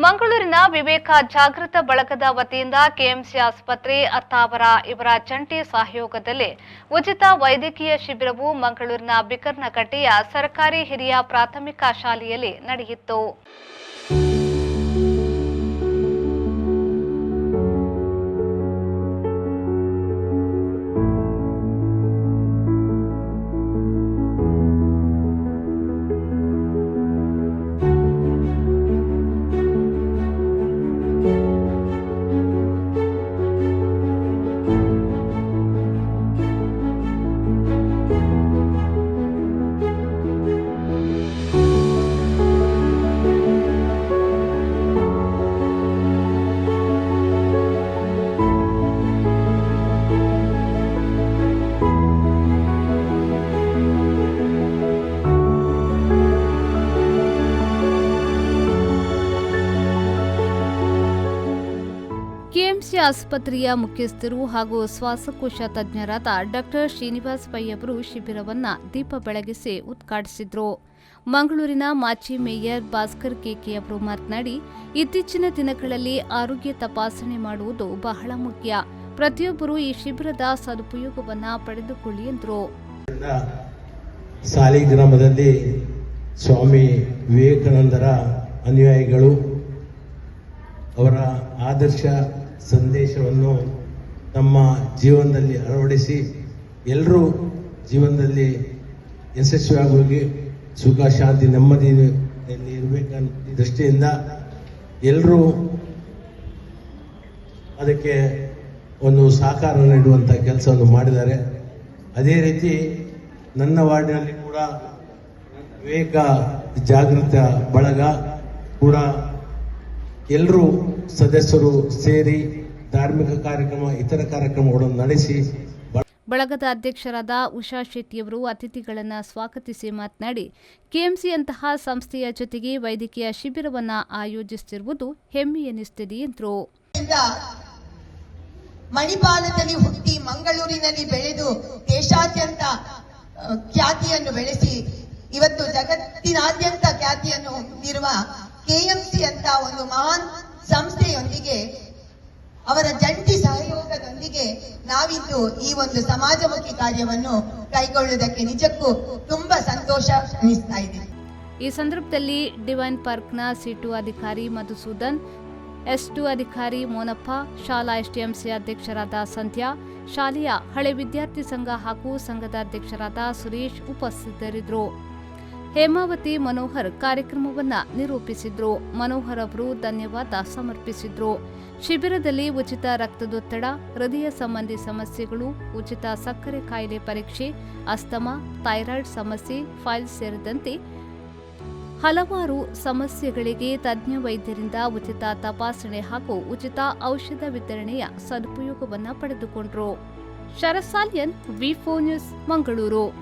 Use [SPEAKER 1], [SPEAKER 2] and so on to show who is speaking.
[SPEAKER 1] ಮಂಗಳೂರಿನ ವಿವೇಕ ಜಾಗೃತ ಬಳಗದ ವತಿಯಿಂದ ಕೆಎಂಸಿ ಆಸ್ಪತ್ರೆ ಅತ್ತಾವರ ಇವರ ಜಂಟಿ ಸಹಯೋಗದಲ್ಲಿ ಉಚಿತ ವೈದ್ಯಕೀಯ ಶಿಬಿರವು ಮಂಗಳೂರಿನ ಬಿಕರ್ನಕಟ್ಟೆಯ ಸರ್ಕಾರಿ ಹಿರಿಯ ಪ್ರಾಥಮಿಕ ಶಾಲೆಯಲ್ಲಿ ನಡೆಯಿತು. ಕೆಎಂಸಿ ಆಸ್ಪತ್ರೆಯ ಮುಖ್ಯಸ್ಥರು ಹಾಗೂ ಶ್ವಾಸಕೋಶ ತಜ್ಞರಾದ ಡಾಕ್ಟರ್ ಶ್ರೀನಿವಾಸ್ ಪೈ ಅವರು ಶಿಬಿರವನ್ನು ದೀಪ ಬೆಳಗಿಸಿ ಉದ್ಘಾಟಿಸಿದರು. ಮಂಗಳೂರಿನ ಮಾಜಿ ಮೇಯರ್ ಭಾಸ್ಕರ್ ಕೆಕೆ ಅವರು ಮಾತನಾಡಿ, ಇತ್ತೀಚಿನ ದಿನಗಳಲ್ಲಿ ಆರೋಗ್ಯ ತಪಾಸಣೆ ಮಾಡುವುದು ಬಹಳ ಮುಖ್ಯ. ಪ್ರತಿಯೊಬ್ಬರೂ ಈ ಶಿಬಿರದ ಸದುಪಯೋಗವನ್ನು ಪಡೆದುಕೊಳ್ಳಿ ಎಂದರು.
[SPEAKER 2] ಸಾಲಿಗ್ರಾಮದಲ್ಲಿ ಸ್ವಾಮಿ ವಿವೇಕಾನಂದರ ಅನುಯಾಯಿಗಳು ಅವರ ಆದರ್ಶ ಸಂದೇಶವನ್ನು ನಮ್ಮ ಜೀವನದಲ್ಲಿ ಅಳವಡಿಸಿ ಎಲ್ಲರೂ ಜೀವನದಲ್ಲಿ ಯಶಸ್ವಿಯಾಗಿ ಸುಖ ಶಾಂತಿ ನೆಮ್ಮದಿಯಲ್ಲಿ ಇರಬೇಕಂತ ದೃಷ್ಟಿಯಿಂದ ಎಲ್ಲರೂ ಅದಕ್ಕೆ ಒಂದು ಸಹಕಾರ ನೀಡುವಂಥ ಕೆಲಸವನ್ನು ಮಾಡಿದ್ದಾರೆ. ಅದೇ ರೀತಿ ನನ್ನ ವಾರ್ಡಿನಲ್ಲಿ ಕೂಡ ವಿವೇಕ ಜಾಗೃತ ಬಳಗ ಕೂಡ ಎಲ್ಲರೂ ಸದಸ್ಯರು ಸೇರಿ ಧಾರ್ಮಿಕ ಕಾರ್ಯಕ್ರಮ ಇತರ ಕಾರ್ಯಕ್ರಮಗಳನ್ನು ನಡೆಸಿ
[SPEAKER 1] ಬಳಗದ ಅಧ್ಯಕ್ಷರಾದ ಉಷಾ ಶೆಟ್ಟಿಯವರು ಅತಿಥಿಗಳನ್ನು ಸ್ವಾಗತಿಸಿ ಮಾತನಾಡಿ, ಕೆಎಂಸಿಯಂತಹ ಸಂಸ್ಥೆಯ ಜೊತೆಗೆ ವೈದ್ಯಕೀಯ ಶಿಬಿರವನ್ನು ಆಯೋಜಿಸುತ್ತಿರುವುದು ಹೆಮ್ಮೆ ಎನಿಸುತ್ತಿದೆ ಎಂದರು.
[SPEAKER 3] ಮಣಿಪಾಲದಲ್ಲಿ ಹುಟ್ಟಿ ಮಂಗಳೂರಿನಲ್ಲಿ ಬೆಳೆದು ದೇಶಾದ್ಯಂತ ಖ್ಯಾತಿಯನ್ನು ಬೆಳೆಸಿ ಇವತ್ತು ಜಗತ್ತಿನಾದ್ಯಂತ ಖ್ಯಾತಿಯನ್ನು ಹೊಂದಿರುವ ಕೆಎಂಸಿ ಅಂತ ಒಂದು ಮಹಾನ್ ಸಂಸ್ಥೆಯೊಂದಿಗೆ ಅವರ ಜಂಟಿ ಸಹಯೋಗದೊಂದಿಗೆ ನಾವಿದ್ದು ಈ ಒಂದು ಸಮಾಜಮುಖಿ ಕಾರ್ಯವನ್ನು ಕೈಗೊಳ್ಳುವುದಕ್ಕೆ ನಿಜಕ್ಕೂ ತುಂಬಾ ಸಂತೋಷ ಅನಿಸ್ತಾ ಇದೆ.
[SPEAKER 1] ಈ ಸಂದರ್ಭದಲ್ಲಿ ಡಿವೈನ್ ಪಾರ್ಕ್ನ C2 ಅಧಿಕಾರಿ ಮಧುಸೂದನ್, S2 ಅಧಿಕಾರಿ ಮೋನಪ್ಪ, ಶಾಲಾ ಎಸ್ಟಿಎಂಸಿ ಅಧ್ಯಕ್ಷರಾದ ಸಂಧ್ಯಾ, ಶಾಲೆಯ ಹಳೆ ವಿದ್ಯಾರ್ಥಿ ಸಂಘ ಹಾಗೂ ಸಂಘದ ಅಧ್ಯಕ್ಷರಾದ ಸುರೇಶ್ ಉಪಸ್ಥಿತರಿದ್ದರು. ಹೇಮಾವತಿ ಮನೋಹರ್ ಕಾರ್ಯಕ್ರಮವನ್ನು ನಿರೂಪಿಸಿದ್ರು. ಮನೋಹರ್ ಅವರು ಧನ್ಯವಾದ ಸಮರ್ಪಿಸಿದ್ರು. ಶಿಬಿರದಲ್ಲಿ ಉಚಿತ ರಕ್ತದೊತ್ತಡ, ಹೃದಯ ಸಂಬಂಧಿ ಸಮಸ್ಯೆಗಳು, ಉಚಿತ ಸಕ್ಕರೆ ಕಾಯಿಲೆ ಪರೀಕ್ಷೆ, ಅಸ್ತಮಾ, ಥೈರಾಯ್ಡ್ ಸಮಸ್ಯೆ, ಫೈಲ್ಸ್ ಸೇರಿದಂತೆ ಹಲವಾರು ಸಮಸ್ಯೆಗಳಿಗೆ ತಜ್ಞ ವೈದ್ಯರಿಂದ ಉಚಿತ ತಪಾಸಣೆ ಹಾಗೂ ಉಚಿತ ಔಷಧ ವಿತರಣೆಯ ಸದುಪಯೋಗವನ್ನು ಪಡೆದುಕೊಂಡರು. ಶರಸಾಲಿಯನ್, V4 ನ್ಯೂಸ್, ಮಂಗಳೂರು.